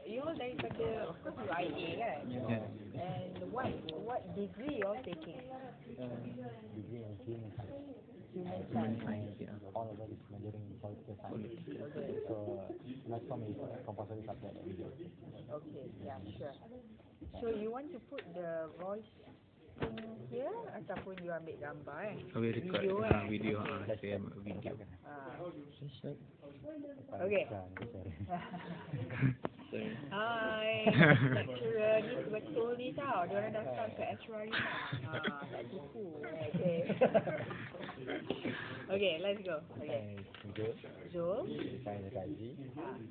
you all daripada, of course, UIA kan? Yeah. And what degree you all taking? Degree in human science. Human science. All of us is majoring in political science. Okay. So mass comm is a compulsory subject that we do. Okay, yeah, sure. So you want to put the voice thing here ataupun you ambil gambar We record video video, Okay. video. Okay. Hai, lecturer ni betul ni tau. Diorang datang ke Ashwarina. Tak tipu. Okay. Okay, let's go. Okay. Zul. Saya Razi.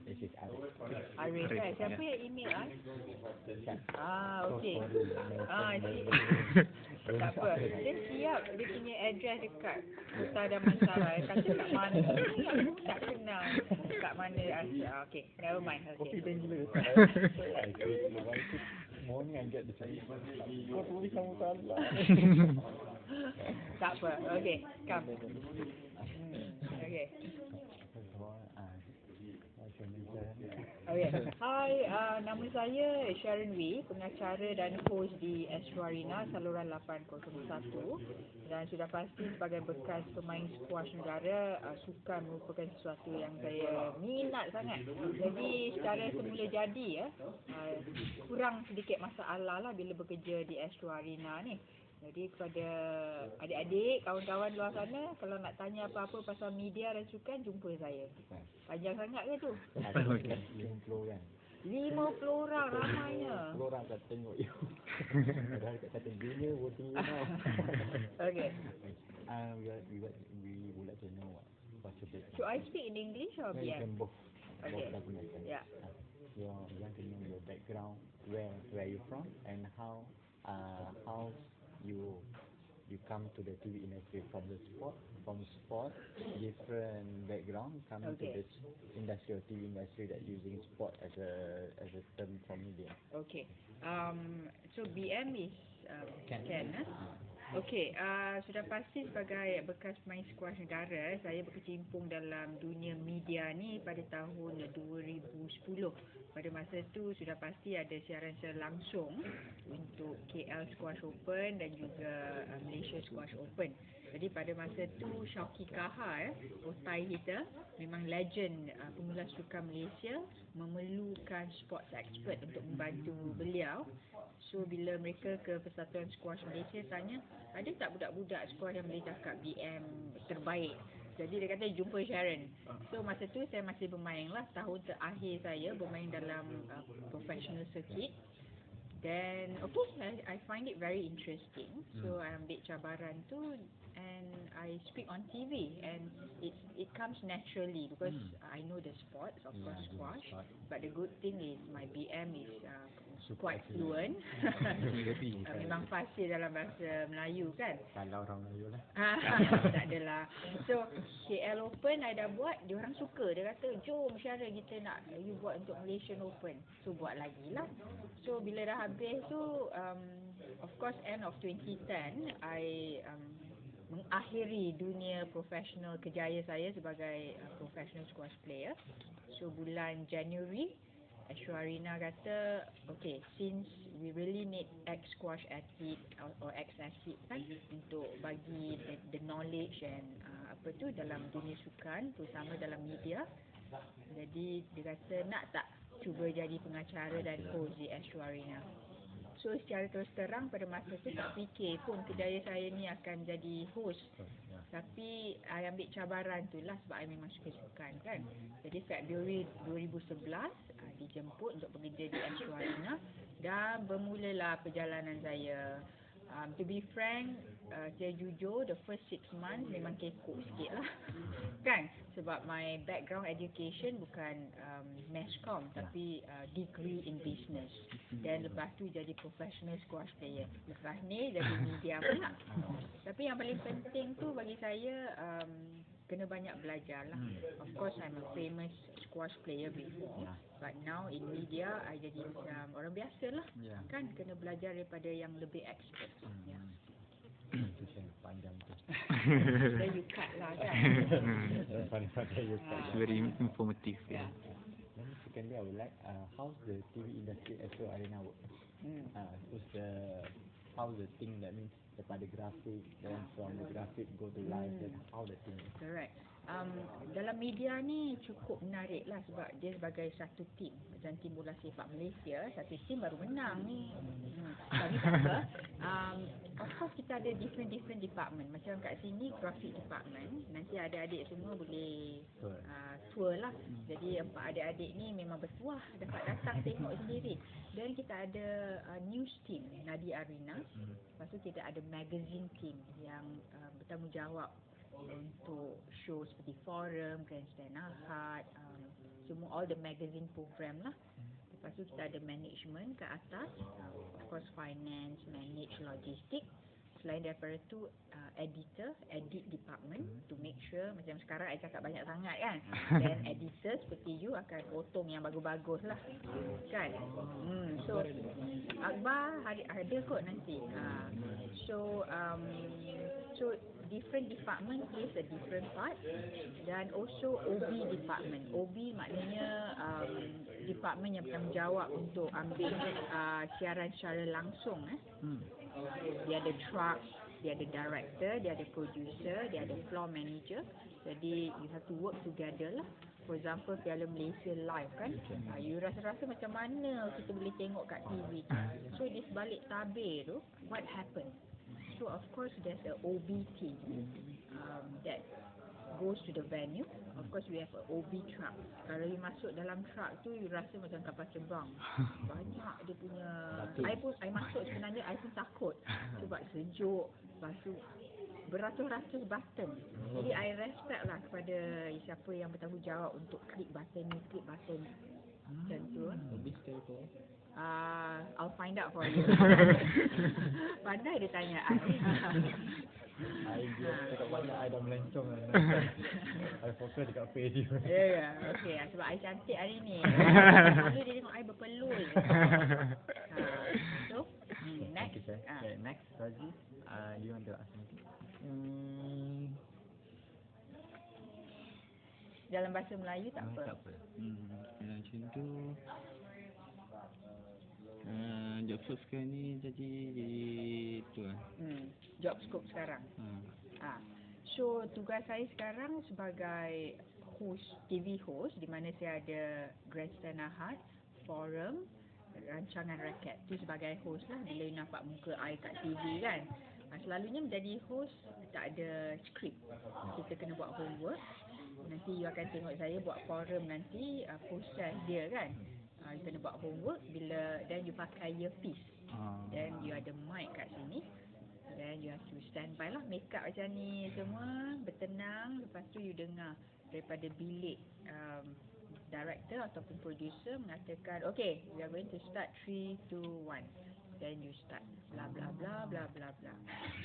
This is Arif. Arif kan? Siapa yang email okay. Tak apa. Dia siap dia punya address dekat Kota Damansara. Kata kat mana. Tak kenal kat mana. Okay, never mind. Okay. Morning I get the same. Kau tulis kamu salah. Tak apa. Okay, come. Okay. Okay. Hai, nama saya Sharon Wee, pengacara dan host di Ashwarina saluran 801, dan sudah pasti sebagai bekas pemain squash negara, sukan merupakan sesuatu yang saya minat sangat. Jadi secara semula jadi kurang sedikit masalah lah bila bekerja di Ashwarina ni. Jadi kepada adik-adik, kawan-kawan luar sana, kalau nak tanya apa-apa pasal media dan sukan, jumpa saya. Panjang sangat ke tu? 50 orang. 50 orang ramainya. 50 orang kat tengok you. Padahal kat kata junior voting you now. Okay. We would like to know what's your background. Should I speak in English or You BM? can both. Okay. Yeah. You want to know your background, where you from, and how you come to the TV industry from sport, different background, coming to the TV industry that using sport as a term for media. Okay. So BM is Ken. Okay, sudah pasti sebagai bekas pemain squash negara, saya berkecimpung dalam dunia media ni pada tahun 2010. Pada masa tu sudah pasti ada siaran secara langsung untuk KL Squash Open dan juga Malaysia Squash Open. Jadi pada masa tu Syauqi Kahar, otai kita, memang legend pemula sukan Malaysia, memerlukan sports expert untuk membantu beliau. So bila mereka ke Persatuan Squash Malaysia tanya, ada tak budak-budak squash yang boleh cakap BM terbaik? Jadi dia kata jumpa Sharon. So masa tu saya masih bermain lah, tahun terakhir saya bermain dalam professional circuit. Then okay, I find it very interesting. So I ambil cabaran tu and I speak on TV, and it comes naturally because I know the sports, of course squash. But the good thing is my BM is quite fluent. Memang fasih dalam bahasa Melayu kan. Kalau orang Melayu lah. Tak adalah. So KL Open I dah buat, dia orang suka. Dia kata jom Sharon, kita nak you buat untuk Malaysian Open. So buat lagi lah. So bila dah habis tu of course end of 2010 I mengakhiri dunia profesional kejayaan saya sebagai professional squash player. So bulan January Ashwarina kata, okay, since we really need ex-squash athlete or ex-athlete kan, untuk bagi the knowledge and apa tu dalam dunia sukan, terutama dalam media. Jadi dia kata nak tak cuba jadi pengacara dan host di Ashwarina. So secara terus terang pada masa tu tak fikir pun kejayaan saya ni akan jadi host. Tapi I ambil cabaran tu lah sebab I memang suka sukan kan. Jadi Februari 2011 dijemput untuk bekerja di Ashwarina dan bermulalah perjalanan saya. To be frank, saya jujur, the first 6 months memang kekok sikit lah kan, sebab my background education bukan mass comm tapi degree in business, dan lepas tu jadi professional squash player, lepas ni jadi media pula. Tapi yang paling penting tu bagi saya kena banyak belajar lah. Of course I'm a famous squash player before, but now in media I jadi macam orang biasa lah kan, kena belajar daripada yang lebih expert. Panjang tu. Then you cut lah kan. Pandai you cut. Very informative. Let me secondly, I would like how's the TV industry as well arena work? How's the thing that means daripada grafik, then from the grafik go to live, then how the thing is? Correct. Dalam media ni cukup menarik lah sebab dia sebagai satu tim. Macam tim bola sepak Malaysia, satu tim baru menang ni. Tapi tak apa. Of course kita ada different department. Macam kat sini graphic department. Nanti adik-adik semua boleh tour lah. Jadi empat adik-adik ni memang bertuah dapat datang tengok sendiri. Dan kita ada news team Nadi Arena. Lepas tu kita ada magazine team yang bertanggungjawab untuk show seperti forum, grandstand ahad, semua all the magazine program lah. Lepas tu kita ada management ke atas, of course finance, manage logistik. Selain daripada tu edit department to make sure macam sekarang I cakap banyak sangat kan. Dan editor seperti you akan potong yang bagus-bagus lah kan. So Akbar ada kot nanti. So different department plays a different part. Dan also OB department. OB maknanya department yang bertanggungjawab untuk ambil siaran secara langsung. Dia ada truck, dia ada director, dia ada producer, dia ada floor manager. Jadi you have to work together lah. For example, Piala Malaysia live kan, you rasa-rasa macam mana kita boleh tengok kat TV. So di sebalik tabir tu, what happened? So of course there's a OB team that goes to the venue. Of course we have a OB truck. Kalau you masuk dalam truck tu, you rasa macam kapal terbang. Banyak dia punya. I masuk sebenarnya, I pun takut sebab sejuk. Lepas tu beratus-ratus button. Jadi I respect lah kepada siapa yang bertanggungjawab untuk klik button ni, klik button ni. Macam tu. I'll find out for you. Pandai dia tanya Cakap banyak, I dah melencong lah. I fokus dekat face you. Ya, okey. Sebab I cantik hari ni. Lalu dia tengok I berpeluh je. So, next. Okay, next, Razi. Do you want to ask something? Dalam bahasa Melayu tak apa. Tak apa. Macam tu. Job scope sekarang ni jadi tu lah. Job scope sekarang. So tugas saya sekarang sebagai host, TV host, di mana saya ada grandstand ahad, forum, rancangan raket. Tu sebagai host lah. Bila you nampak muka I kat TV kan. Selalunya menjadi host tak ada skrip. Kita kena buat homework. Nanti you akan tengok saya buat forum nanti, proses dia kan. You kena buat homework bila then you pakai earpiece. Then you ada mic kat sini. Then you have to stand by lah, make up macam ni semua, bertenang. Lepas tu you dengar daripada bilik director ataupun producer mengatakan, okay, we are going to start 3, 2, 1. Then you start bla bla bla bla bla bla.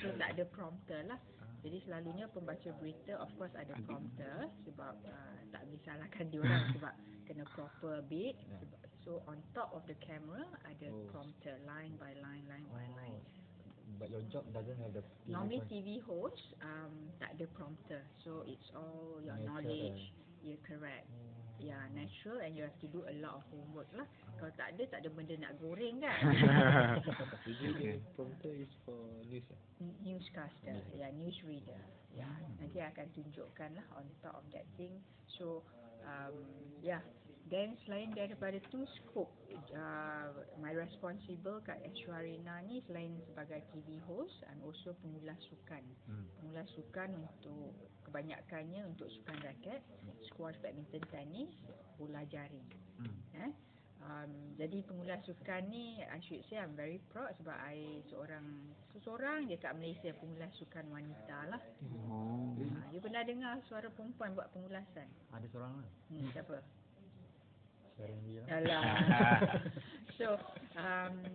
So tak ada prompter lah. Jadi selalunya pembaca berita of course ada prompter sebab tak boleh salahkan diorang sebab kena proper beat. So on top of the camera ada prompter line by line, line by line. But your job doesn't have the normally TV host tak ada prompter. So it's all your knowledge. Yeah, correct. Yeah, natural and you have to do a lot of homework lah. Kalau tak ada benda nak goreng kan. Prompter is for news. Newscaster, news reader. Nanti akan tunjukkan lah on top of that thing. So, then selain daripada tu scope, my responsible kat Astro Arena ni selain sebagai TV host and also pengulas sukan. Pengulas sukan untuk kebanyakannya untuk sukan raket, squash, badminton, tenis, bola jaring. Jadi pengulas sukan ni I should say I'm very proud sebab I seorang je kat Malaysia pengulas sukan wanita lah. You pernah dengar suara perempuan buat pengulasan? Ada seorang lah. Siapa? Sharon Wee lah. Alah. So,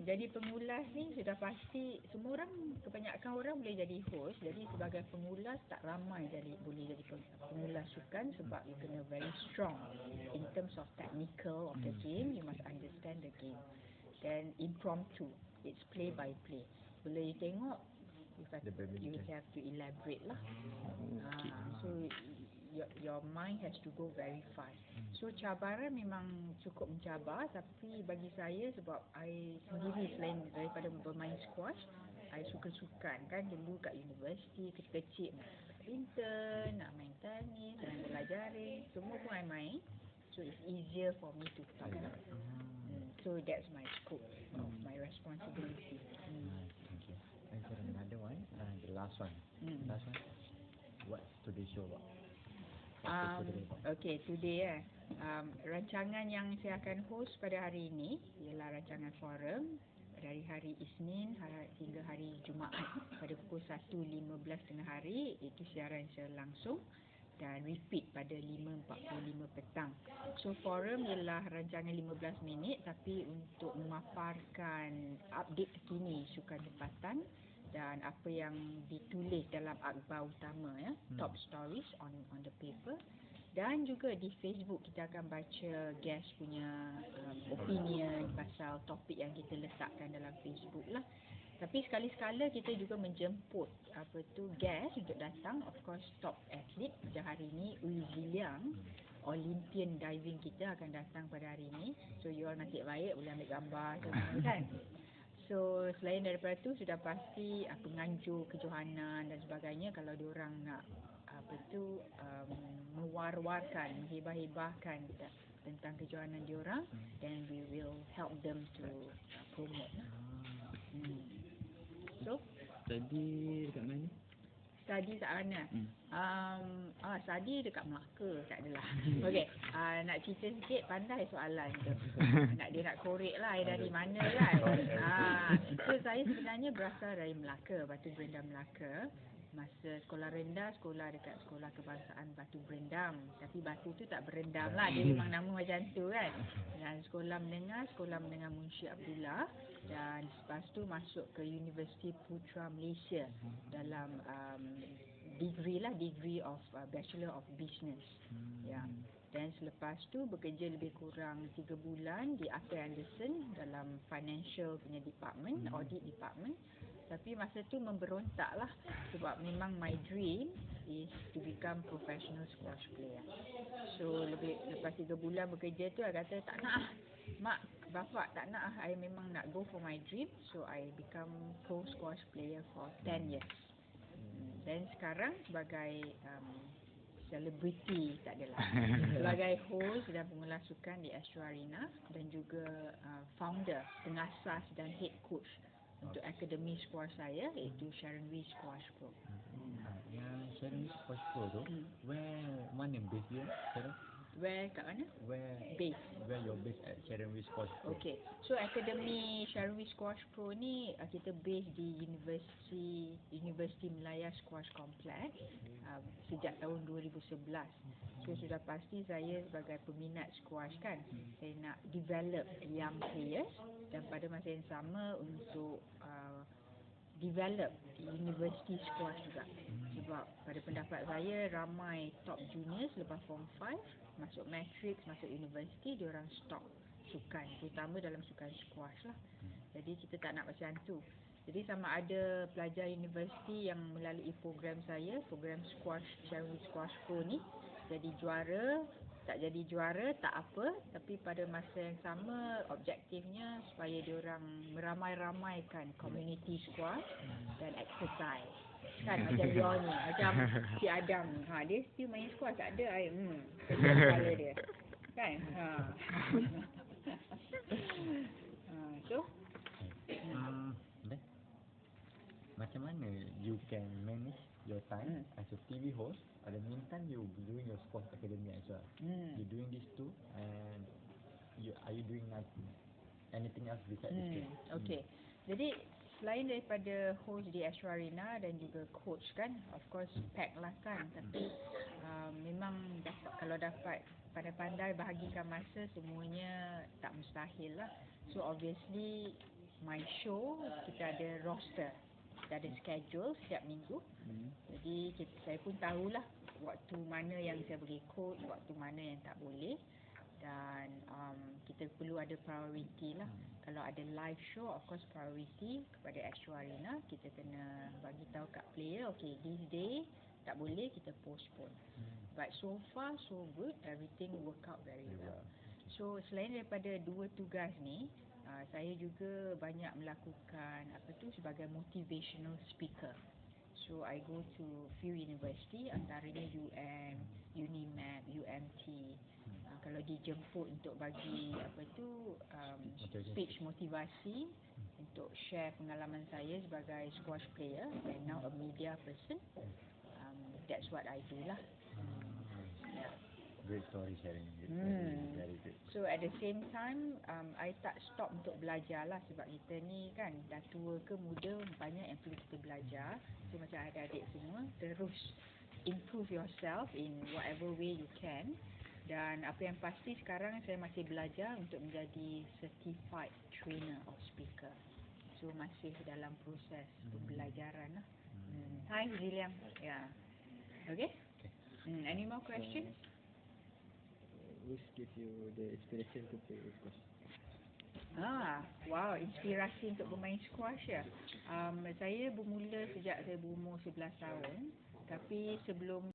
jadi pengulas ni sudah pasti semua orang, kebanyakan orang boleh jadi host. Jadi sebagai pengulas tak ramai boleh jadi pengulas sukan sebab you kena very strong in terms of technical of the game. You must understand the game. Then impromptu, it's play by play. Bila you tengok, you have to elaborate lah. So your mind has to go very fast. So cabaran memang cukup mencabar, tapi bagi saya sebab I sendiri selain daripada bermain squash, I suka sukan kan. Dulu kat universiti kecil-kecil badminton, nak main tenis, main bola jaring, semua pun I main. So it's easier for me to talk. So that's my scope of my responsibility. Thank you. And then another one, the last one. Last one. What's today's show about? Okay, today rancangan yang saya akan host pada hari ini ialah rancangan forum dari hari Isnin hingga hari Jumaat pada pukul 1.15 tengah hari, itu siaran secara langsung dan repeat pada 5.45 petang. So forum ialah rancangan 15 minit tapi untuk memaparkan update terkini sukan tempatan dan apa yang ditulis dalam akhbar utama ya, top stories on the paper. Dan juga di Facebook kita akan baca guest punya opinion pasal topik yang kita letakkan dalam Facebook lah. Tapi sekali-sekala kita juga menjemput guest untuk datang. Of course top athlete macam hari ini Uzi Liang, Olympian diving kita akan datang pada hari ini. So you all nasib baik boleh ambil gambar semua kan. So selain daripada tu sudah pasti penganjur kejohanan dan sebagainya, kalau diorang nak mewar-warkan, menghebah-hebahkan tentang kejohanan diorang, then we will help them to promote. So Tadi dekat mana? study kat mana? Study dekat Melaka, tak adalah. Okey, nak cerita sikit, pandai soalan tu. Dia nak korek lah, dari mana kan? So saya sebenarnya berasal dari Melaka, Batu Berendam Melaka. Masa sekolah rendah, sekolah dekat Sekolah Kebangsaan Batu Berendam. Tapi batu tu tak berendam lah, dia memang nama macam tu kan. Dan sekolah menengah Munshi Abdullah. Dan lepas tu masuk ke Universiti Putra Malaysia dalam degree of Bachelor of Business. Ya. Dan selepas tu bekerja lebih kurang 3 bulan di Arthur Andersen dalam financial punya department, audit department. Tapi masa tu memberontak lah sebab memang my dream is to become professional squash player. So lepas 3 bulan bekerja tu, I kata tak nak mak, bapak tak nak I memang nak go for my dream. So I become pro squash player for 10 years. Dan sekarang sebagai selebriti, tak adalah, sebagai host dan pengulas sukan di Astro Arena dan juga founder, pengasas dan head coach untuk akademi squash saya, iaitu Sharon Wee Squash Pro. Yang Sharon Wee Squash Pro tu, mana base dia, Sharon? Kat mana? Base. Where your base at Sharon Wee Squash Pro? Okay, so akademi Sharon Wee Squash Pro ni kita base di Universiti Melaya Squash Complex sejak tahun 2011. So sudah pasti saya sebagai peminat squash kan, saya nak develop young players dan pada masa yang sama untuk develop university squash juga. Sebab pada pendapat saya ramai top juniors lepas form 5 masuk matrix, masuk universiti, diorang stop sukan, terutama dalam sukan squash lah. Jadi kita tak nak macam tu. Jadi sama ada pelajar universiti yang melalui program saya, program squash Sharon Wee Squash Pro ni, jadi juara, tak jadi juara tak apa, tapi pada masa yang sama objektifnya supaya diorang meramai-ramaikan community squash dan exercise. Kan macam dia ni, macam si Adam ni, dia still main squash, tak ada kerja kepala dia. Kan? So macam mana you can manage your time as a TV host, at the meantime you doing your sports academy as well. You doing this too, and are you doing anything else besides this? Okay. Jadi selain daripada host di Astro Arena dan juga coach kan, of course pack lah kan, tapi memang kalau dapat pandai-pandai bahagikan masa, semuanya tak mustahil lah. So obviously my show kita ada roster, kita ada schedule setiap minggu. Jadi saya pun tahulah waktu mana yang saya boleh coach, waktu mana yang tak boleh. Dan kita perlu ada priority lah. Kalau ada live show, of course priority kepada Astro Arena. Kita kena bagi tahu kat player, okay this day tak boleh, kita postpone. But so far so good, everything work out very well. So selain daripada dua tugas ni, saya juga banyak melakukan sebagai motivational speaker. So I go to few university, antaranya UM, UNIMAP, UMT. Kalau dijemput untuk bagi speech motivasi untuk share pengalaman saya sebagai squash player and now a media person, that's what I do lah. Yeah. Great story sharing. Very good. So at the same time, I tak stop untuk belajar lah, sebab kita ni kan dah tua ke muda, banyak yang perlu kita belajar. So macam adik-adik semua, terus improve yourself in whatever way you can. Dan apa yang pasti sekarang saya masih belajar untuk menjadi certified trainer of speaker. So masih dalam proses pembelajaran lah. Hi Ziliang. Yeah. Okay? Any more questions? Which gives you the inspiration to play squash? Wow, inspirasi untuk bermain squash ya. Saya bermula sejak saya berumur 11 tahun. Tapi sebelum